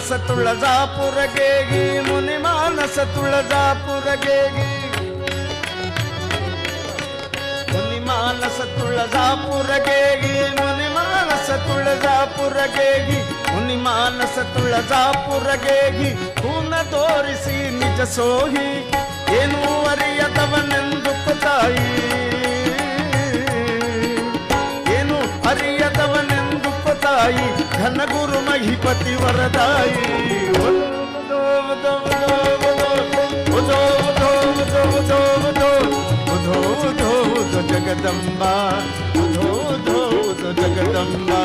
ತುಳಜಾಪುರಗೇಗಿ ಮುನಿ ಮಾನಸ ತುಳಜಾಪುರಗೇಗಿ ಮುನಿ ಮಾನಸ ತುಳಜಾಪುರಗೇಗಿ ಮುನಿ ಮಾನಸ ತುಳಜಾಪುರಗೇಗಿ ಮುನಿ ಮಾನಸ ತುಳಜಾಪುರಗೇಗಿ ಪೂನ ತೋರಿಸಿ ನಿಜ ಸೋಹಿ ಏನೂ ಅರಿಯದವನೆಂದು ತಾಯಿ ಏನು ಅರಿಯದವನೆಂದು ತಾಯಿ ಘನ ಗುರು ಮಹಿಪತಿ ವರದಾಯಿ ಜಗದಂಬಾ ಜಗದಂಬಾ